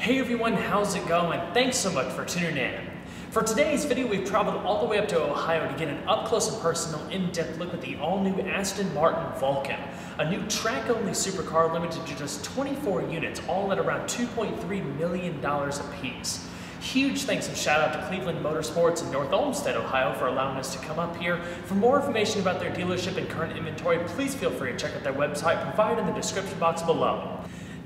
Hey everyone, how's it going? Thanks so much for tuning in. For today's video, we've traveled all the way up to Ohio to get an up-close and personal, in-depth look at the all-new Aston Martin Vulcan, a new track-only supercar limited to just 24 units, all at around $2.3 million a piece. Huge thanks and shout out to Cleveland Motorsports in North Olmsted, Ohio for allowing us to come up here. For more information about their dealership and current inventory, please feel free to check out their website provided in the description box below.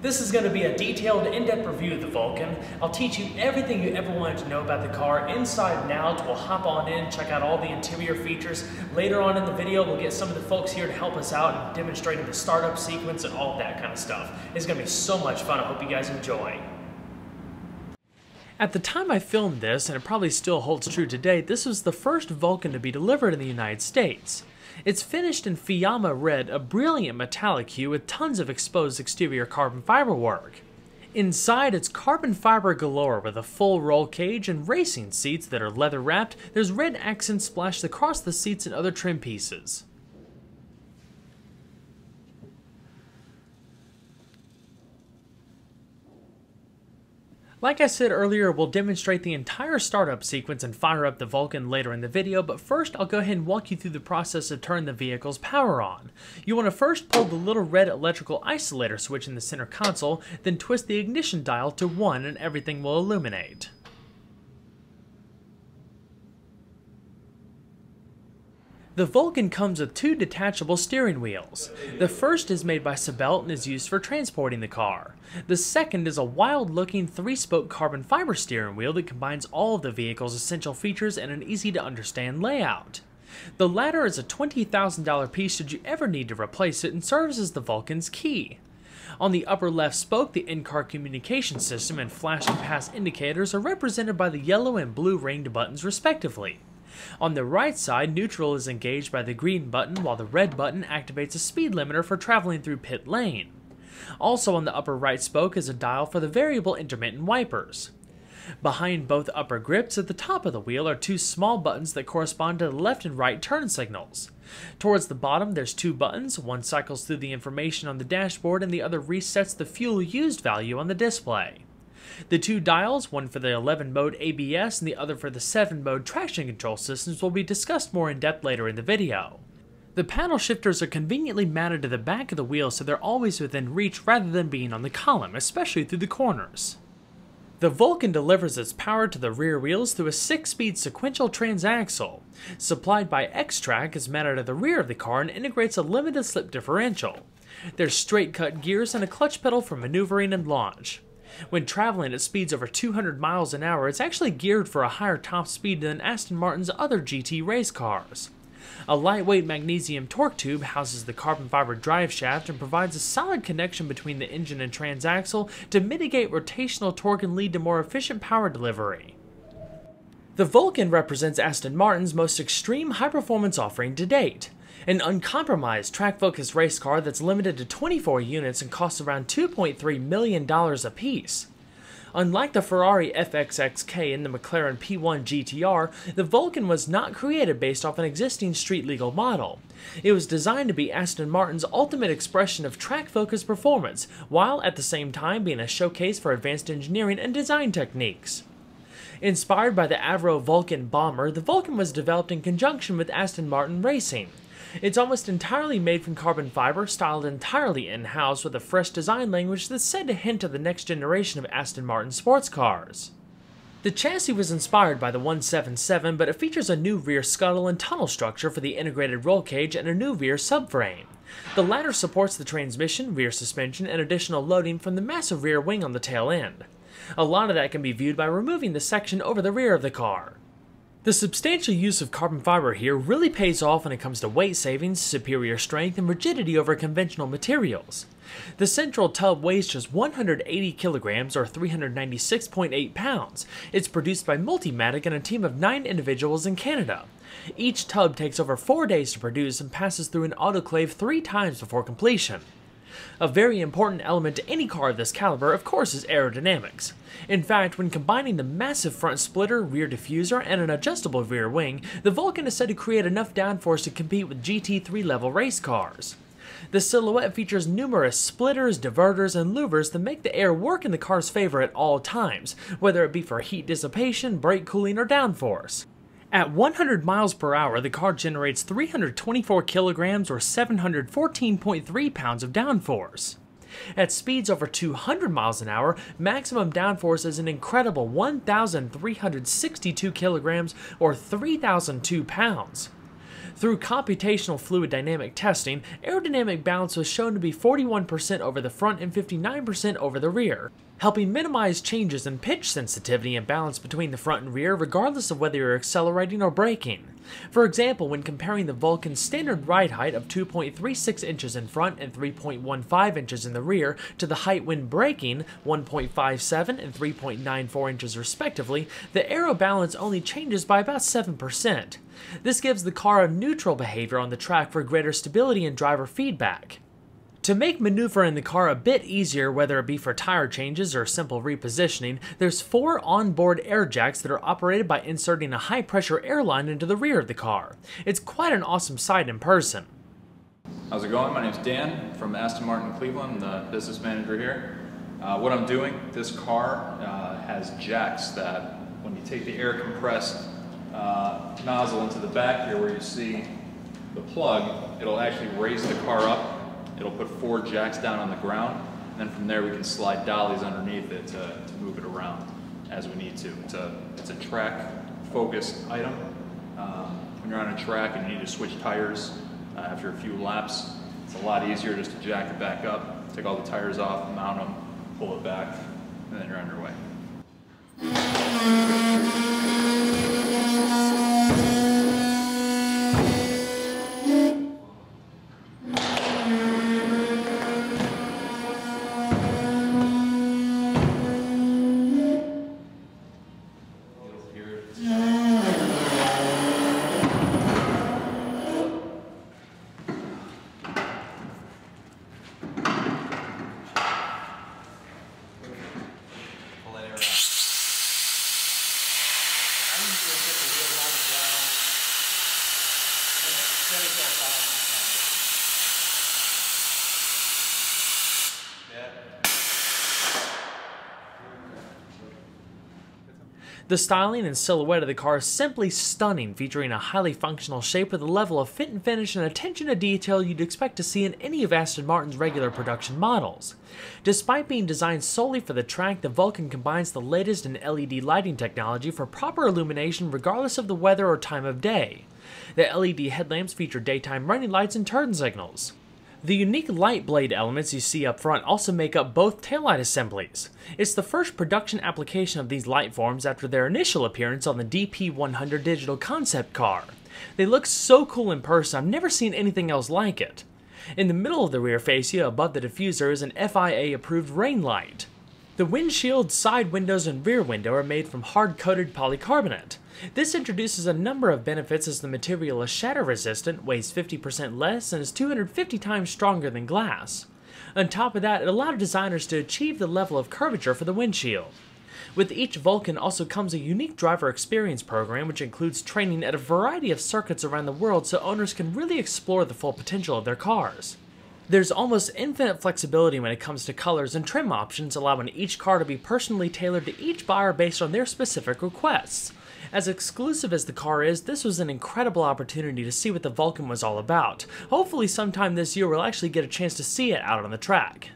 This is going to be a detailed, in-depth review of the Vulcan. I'll teach you everything you ever wanted to know about the car, inside and out. We'll hop on in, check out all the interior features. Later on in the video, we'll get some of the folks here to help us out and demonstrating the startup sequence and all that kind of stuff. It's going to be so much fun. I hope you guys enjoy. At the time I filmed this, and it probably still holds true today, this was the first Vulcan to be delivered in the United States. It's finished in Fiamma Red, a brilliant metallic hue with tons of exposed exterior carbon fiber work. Inside, it's carbon fiber galore with a full roll cage and racing seats that are leather wrapped. There's red accents splashed across the seats and other trim pieces. Like I said earlier, we'll demonstrate the entire startup sequence and fire up the Vulcan later in the video, but first I'll go ahead and walk you through the process of turning the vehicle's power on. You want to first pull the little red electrical isolator switch in the center console, then twist the ignition dial to 1 and everything will illuminate. The Vulcan comes with 2 detachable steering wheels. The first is made by Sebelt and is used for transporting the car. The second is a wild-looking 3-spoke carbon fiber steering wheel that combines all of the vehicle's essential features in an easy-to-understand layout. The latter is a $20,000 piece should you ever need to replace it and serves as the Vulcan's key. On the upper left spoke, the in-car communication system and flash and pass indicators are represented by the yellow and blue ringed buttons respectively. On the right side, neutral is engaged by the green button, while the red button activates a speed limiter for traveling through pit lane. Also on the upper right spoke is a dial for the variable intermittent wipers. Behind both upper grips at the top of the wheel are 2 small buttons that correspond to the left and right turn signals. Towards the bottom there's 2 buttons, one cycles through the information on the dashboard and the other resets the fuel used value on the display. The 2 dials, one for the 11-mode ABS and the other for the 7-mode traction control systems, will be discussed more in depth later in the video. The paddle shifters are conveniently mounted to the back of the wheel so they're always within reach rather than being on the column, especially through the corners. The Vulcan delivers its power to the rear wheels through a 6-speed sequential transaxle. Supplied by X-Track is mounted at the rear of the car and integrates a limited slip differential. There's straight-cut gears and a clutch pedal for maneuvering and launch. When traveling at speeds over 200 miles an hour, it's actually geared for a higher top speed than Aston Martin's other GT race cars. A lightweight magnesium torque tube houses the carbon fiber drive shaft and provides a solid connection between the engine and transaxle to mitigate rotational torque and lead to more efficient power delivery. The Vulcan represents Aston Martin's most extreme high-performance offering to date. An uncompromised, track-focused race car that's limited to 24 units and costs around $2.3 million a piece. Unlike the Ferrari FXXK and the McLaren P1 GTR, the Vulcan was not created based off an existing street-legal model. It was designed to be Aston Martin's ultimate expression of track-focused performance, while at the same time being a showcase for advanced engineering and design techniques. Inspired by the Avro Vulcan Bomber, the Vulcan was developed in conjunction with Aston Martin Racing. It's almost entirely made from carbon fiber, styled entirely in-house with a fresh design language that's said to hint at the next generation of Aston Martin sports cars. The chassis was inspired by the 177, but it features a new rear scuttle and tunnel structure for the integrated roll cage and a new rear subframe. The latter supports the transmission, rear suspension, and additional loading from the massive rear wing on the tail end. A lot of that can be viewed by removing the section over the rear of the car. The substantial use of carbon fiber here really pays off when it comes to weight savings, superior strength, and rigidity over conventional materials. The central tub weighs just 180 kilograms or 396.8 pounds. It's produced by Multimatic and a team of 9 individuals in Canada. Each tub takes over 4 days to produce and passes through an autoclave 3 times before completion. A very important element to any car of this caliber, of course, is aerodynamics. In fact, when combining the massive front splitter, rear diffuser, and an adjustable rear wing, the Vulcan is said to create enough downforce to compete with GT3 level race cars. The Silhouette features numerous splitters, diverters, and louvers that make the air work in the car's favor at all times, whether it be for heat dissipation, brake cooling, or downforce. At 100 miles per hour, the car generates 324 kilograms or 714.3 pounds of downforce. At speeds over 200 miles an hour, maximum downforce is an incredible 1,362 kilograms or 3,002 pounds. Through computational fluid dynamic testing, aerodynamic balance was shown to be 41% over the front and 59% over the rear, helping minimize changes in pitch sensitivity and balance between the front and rear regardless of whether you're accelerating or braking. For example, when comparing the Vulcan's standard ride height of 2.36 inches in front and 3.15 inches in the rear to the height when braking, 1.57 and 3.94 inches respectively, the aero balance only changes by about 7%. This gives the car a neutral behavior on the track for greater stability and driver feedback. To make maneuvering the car a bit easier, whether it be for tire changes or simple repositioning, there's 4 onboard air jacks that are operated by inserting a high-pressure air line into the rear of the car. It's quite an awesome sight in person. How's it going? My name's Dan from Aston Martin Cleveland, the business manager here. What I'm doing, this car has jacks that when you take the air compressed nozzle into the back here where you see the plug, it'll actually raise the car up. It'll put 4 jacks down on the ground, and then from there we can slide dollies underneath it to move it around as we need to. It's a track-focused item. When you're on a track and you need to switch tires after a few laps, it's a lot easier just to jack it back up, take all the tires off, mount them, pull it back, and then you're on your way. The styling and silhouette of the car is simply stunning, featuring a highly functional shape with a level of fit and finish and attention to detail you'd expect to see in any of Aston Martin's regular production models. Despite being designed solely for the track, the Vulcan combines the latest in LED lighting technology for proper illumination regardless of the weather or time of day. The LED headlamps feature daytime running lights and turn signals. The unique light blade elements you see up front also make up both taillight assemblies. It's the first production application of these light forms after their initial appearance on the DP100 digital concept car. They look so cool in person, I've never seen anything else like it. In the middle of the rear fascia above the diffuser is an FIA-approved rain light. The windshield, side windows, and rear window are made from hard-coated polycarbonate. This introduces a number of benefits as the material is shatter-resistant, weighs 50% less, and is 250 times stronger than glass. On top of that, it allowed designers to achieve the level of curvature for the windshield. With each Vulcan also comes a unique driver experience program which includes training at a variety of circuits around the world so owners can really explore the full potential of their cars. There's almost infinite flexibility when it comes to colors and trim options, allowing each car to be personally tailored to each buyer based on their specific requests. As exclusive as the car is, this was an incredible opportunity to see what the Vulcan was all about. Hopefully sometime this year we'll actually get a chance to see it out on the track.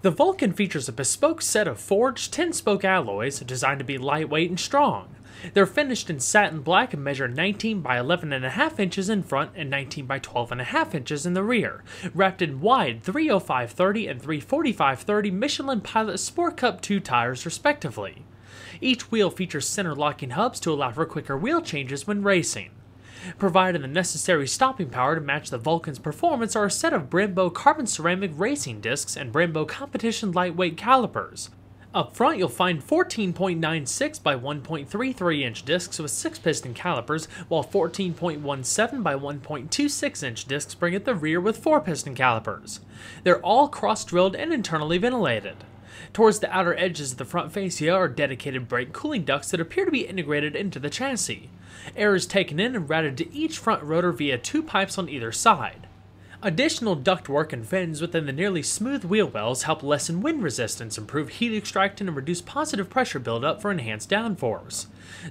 The Vulcan features a bespoke set of forged 10-spoke alloys designed to be lightweight and strong. They're finished in satin black and measure 19 by 11.5 inches in front and 19 by 12.5 inches in the rear, wrapped in wide 305/30 and 345/30 Michelin Pilot Sport Cup 2 tires respectively. Each wheel features center locking hubs to allow for quicker wheel changes when racing. Providing the necessary stopping power to match the Vulcan's performance are a set of Brembo carbon ceramic racing discs and Brembo competition lightweight calipers. Up front you'll find 14.96 by 1.33 inch discs with 6-piston calipers, while 14.17 by 1.26 inch discs bring at the rear with 4-piston calipers. They're all cross-drilled and internally ventilated. Towards the outer edges of the front fascia are dedicated brake cooling ducts that appear to be integrated into the chassis. Air is taken in and routed to each front rotor via 2 pipes on either side. Additional ductwork and fins within the nearly smooth wheel wells help lessen wind resistance, improve heat extraction, and reduce positive pressure buildup for enhanced downforce.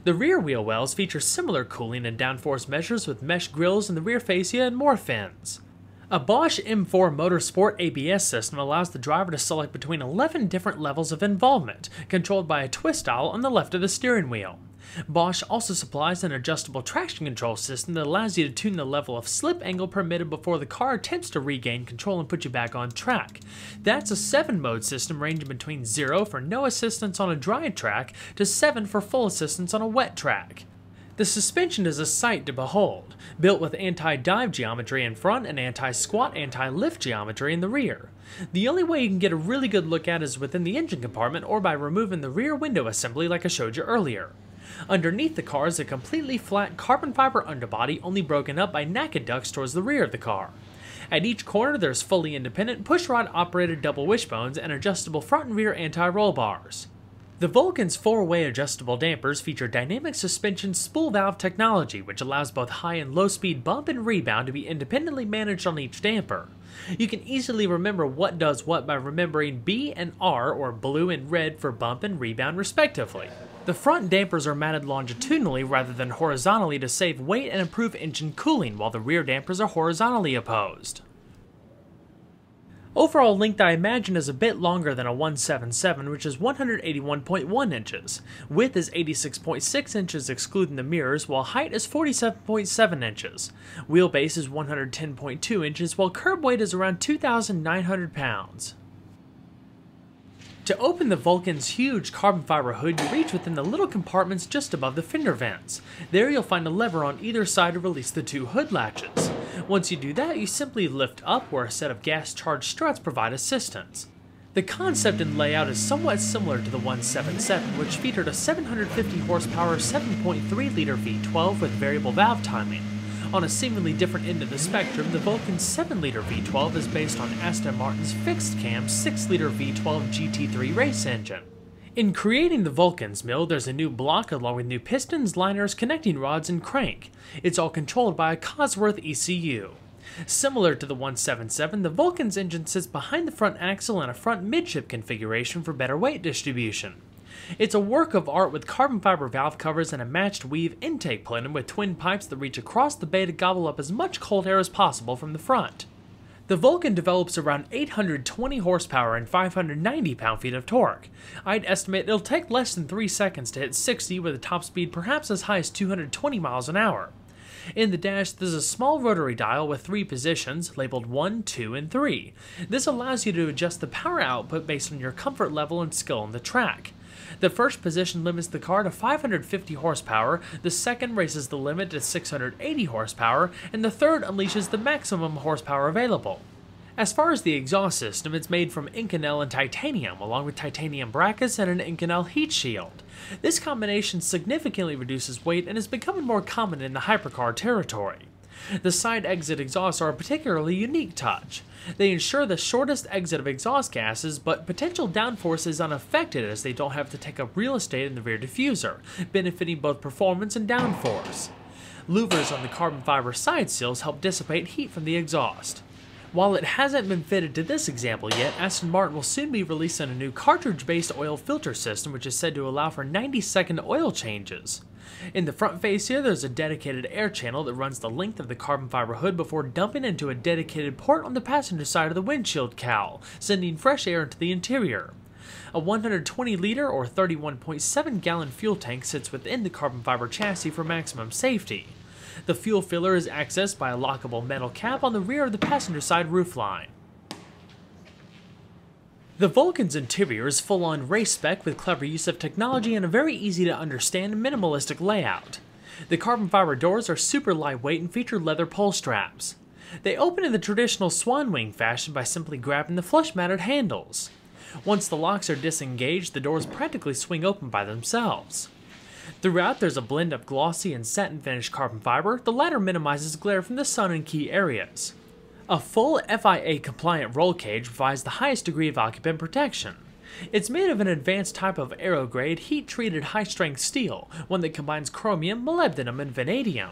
The rear wheel wells feature similar cooling and downforce measures with mesh grills in the rear fascia and more fins. A Bosch M4 Motorsport ABS system allows the driver to select between 11 different levels of involvement, controlled by a twist dial on the left of the steering wheel. Bosch also supplies an adjustable traction control system that allows you to tune the level of slip angle permitted before the car attempts to regain control and put you back on track. That's a 7-mode system ranging between 0 for no assistance on a dry track to 7 for full assistance on a wet track. The suspension is a sight to behold, built with anti-dive geometry in front and anti-squat, anti-lift geometry in the rear. The only way you can get a really good look at is within the engine compartment or by removing the rear window assembly like I showed you earlier. Underneath the car is a completely flat carbon fiber underbody only broken up by naked ducts towards the rear of the car. At each corner there's fully independent pushrod operated double wishbones and adjustable front and rear anti-roll bars. The Vulcan's 4-way adjustable dampers feature dynamic suspension spool valve technology, which allows both high and low speed bump and rebound to be independently managed on each damper. You can easily remember what does what by remembering B and R, or blue and red, for bump and rebound respectively. The front dampers are mounted longitudinally rather than horizontally to save weight and improve engine cooling, while the rear dampers are horizontally opposed. Overall length I imagine is a bit longer than a 177, which is 181.1 inches. Width is 86.6 inches excluding the mirrors, while height is 47.7 inches. Wheelbase is 110.2 inches, while curb weight is around 2,900 pounds. To open the Vulcan's huge carbon fiber hood, you reach within the little compartments just above the fender vents. There you'll find a lever on either side to release the 2 hood latches. Once you do that, you simply lift up where a set of gas-charged struts provide assistance. The concept and layout is somewhat similar to the 177, which featured a 750 horsepower 7.3-liter V12 with variable valve timing. On a seemingly different end of the spectrum, the Vulcan's 7-liter V12 is based on Aston Martin's fixed-cam 6-liter V12 GT3 race engine. In creating the Vulcan's mill, there's a new block along with new pistons, liners, connecting rods, and crank. It's all controlled by a Cosworth ECU. Similar to the 177, the Vulcan's engine sits behind the front axle in a front midship configuration for better weight distribution. It's a work of art with carbon fiber valve covers and a matched weave intake plenum with twin pipes that reach across the bay to gobble up as much cold air as possible from the front. The Vulcan develops around 820 horsepower and 590 pound-feet of torque. I'd estimate it'll take less than 3 seconds to hit 60 with a top speed perhaps as high as 220 miles an hour. In the dash, there's a small rotary dial with 3 positions, labeled 1, 2, and 3. This allows you to adjust the power output based on your comfort level and skill on the track. The first position limits the car to 550 horsepower, the second raises the limit to 680 horsepower, and the third unleashes the maximum horsepower available. As far as the exhaust system, it's made from Inconel and titanium, along with titanium brackets and an Inconel heat shield. This combination significantly reduces weight and is becoming more common in the hypercar territory. The side exit exhausts are a particularly unique touch. They ensure the shortest exit of exhaust gases, but potential downforce is unaffected as they don't have to take up real estate in the rear diffuser, benefiting both performance and downforce. Louvers on the carbon fiber side seals help dissipate heat from the exhaust. While it hasn't been fitted to this example yet, Aston Martin will soon be releasing a new cartridge-based oil filter system which is said to allow for 90-second oil changes. In the front fascia, there's a dedicated air channel that runs the length of the carbon fiber hood before dumping into a dedicated port on the passenger side of the windshield cowl, sending fresh air into the interior. A 120-liter or 31.7-gallon fuel tank sits within the carbon fiber chassis for maximum safety. The fuel filler is accessed by a lockable metal cap on the rear of the passenger side roofline. The Vulcan's interior is full-on race spec with clever use of technology and a very easy to understand minimalistic layout. The carbon fiber doors are super lightweight and feature leather pull straps. They open in the traditional swan wing fashion by simply grabbing the flush-mounted handles. Once the locks are disengaged, the doors practically swing open by themselves. Throughout, there's a blend of glossy and satin finished carbon fiber. The latter minimizes glare from the sun in key areas. A full FIA compliant roll cage provides the highest degree of occupant protection. It's made of an advanced type of aero-grade, heat-treated high-strength steel, one that combines chromium, molybdenum, and vanadium.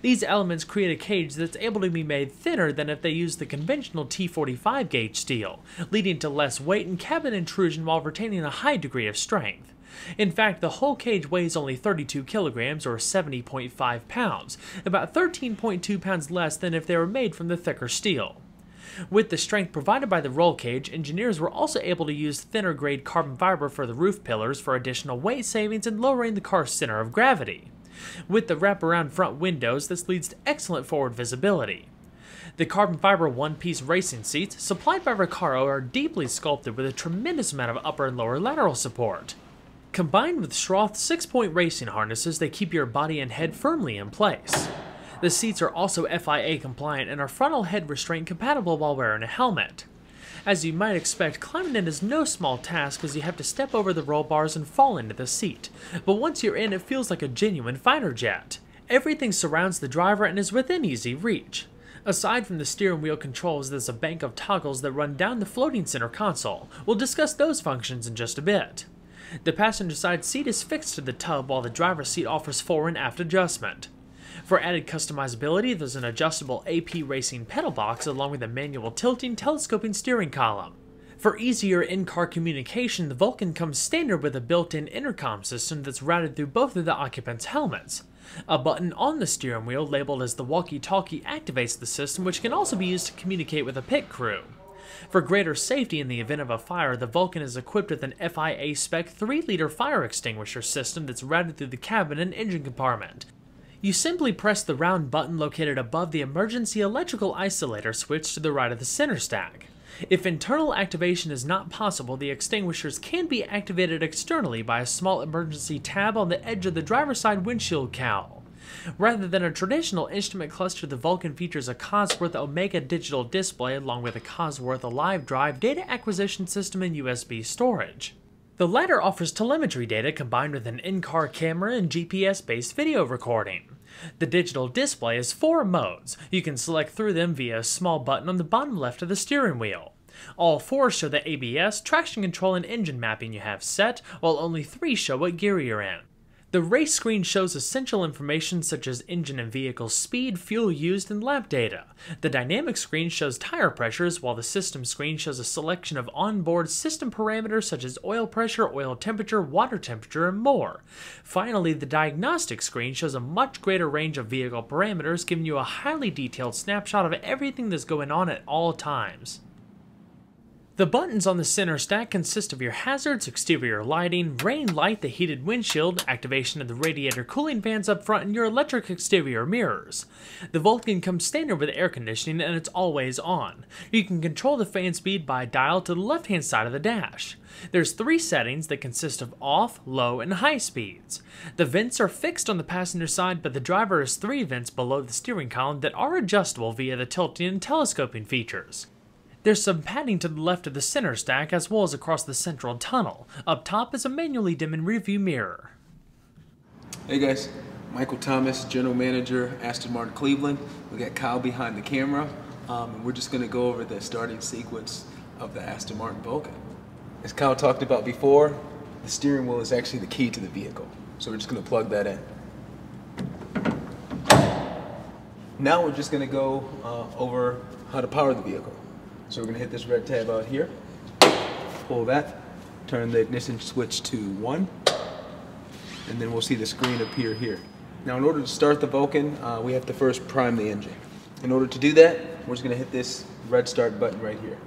These elements create a cage that's able to be made thinner than if they used the conventional T45 gauge steel, leading to less weight and cabin intrusion while retaining a high degree of strength. In fact, the whole cage weighs only 32 kilograms or 70.5 pounds, about 13.2 pounds less than if they were made from the thicker steel. With the strength provided by the roll cage, engineers were also able to use thinner grade carbon fiber for the roof pillars for additional weight savings and lowering the car's center of gravity. With the wraparound front windows, this leads to excellent forward visibility. The carbon fiber one-piece racing seats supplied by Recaro are deeply sculpted with a tremendous amount of upper and lower lateral support. Combined with Schroth 6-point racing harnesses, they keep your body and head firmly in place. The seats are also FIA compliant and are frontal head restraint compatible while wearing a helmet. As you might expect, climbing in is no small task as you have to step over the roll bars and fall into the seat, but once you're in it feels like a genuine fighter jet. Everything surrounds the driver and is within easy reach. Aside from the steering wheel controls, there's a bank of toggles that run down the floating center console. We'll discuss those functions in just a bit. The passenger side seat is fixed to the tub while the driver's seat offers fore and aft adjustment. For added customizability, there's an adjustable AP Racing pedal box along with a manual tilting telescoping steering column. For easier in-car communication, the Vulcan comes standard with a built-in intercom system that's routed through both of the occupants' helmets. A button on the steering wheel labeled as the walkie-talkie activates the system, which can also be used to communicate with a pit crew. For greater safety in the event of a fire, the Vulcan is equipped with an FIA-spec 3-liter fire extinguisher system that's routed through the cabin and engine compartment. You simply press the round button located above the emergency electrical isolator switch to the right of the center stack. If internal activation is not possible, the extinguishers can be activated externally by a small emergency tab on the edge of the driver's side windshield cowl. Rather than a traditional instrument cluster, the Vulcan features a Cosworth Omega digital display along with a Cosworth Alive Drive data acquisition system and USB storage. The latter offers telemetry data combined with an in-car camera and GPS-based video recording. The digital display has 4 modes. You can select through them via a small button on the bottom left of the steering wheel. All 4 show the ABS, traction control, and engine mapping you have set, while only 3 show what gear you're in. The race screen shows essential information such as engine and vehicle speed, fuel used, and lap data. The dynamic screen shows tire pressures, while the system screen shows a selection of onboard system parameters such as oil pressure, oil temperature, water temperature, and more. Finally, the diagnostic screen shows a much greater range of vehicle parameters, giving you a highly detailed snapshot of everything that's going on at all times. The buttons on the center stack consist of your hazards, exterior lighting, rain light, the heated windshield, activation of the radiator cooling fans up front, and your electric exterior mirrors. The Vulcan comes standard with air conditioning and it's always on. You can control the fan speed by a dial to the left-hand side of the dash. There's 3 settings that consist of off, low, and high speeds. The vents are fixed on the passenger side, but the driver has 3 vents below the steering column that are adjustable via the tilting and telescoping features. There's some padding to the left of the center stack as well as across the central tunnel. Up top is a manually dimming rearview mirror. Hey guys, Michael Thomas, General Manager, Aston Martin Cleveland. We got Kyle behind the camera. And we're just going to go over the starting sequence of the Aston Martin Vulcan. As Kyle talked about before, the steering wheel is actually the key to the vehicle. So we're just going to plug that in. Now we're just going to go over how to power the vehicle. So we're going to hit this red tab out here, pull that, turn the ignition switch to 1, and then we'll see the screen appear here. Now in order to start the Vulcan, we have to first prime the engine. In order to do that, we're just going to hit this red start button right here.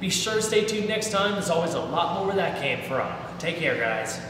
Be sure to stay tuned next time. There's always a lot more where that came from. Take care, guys.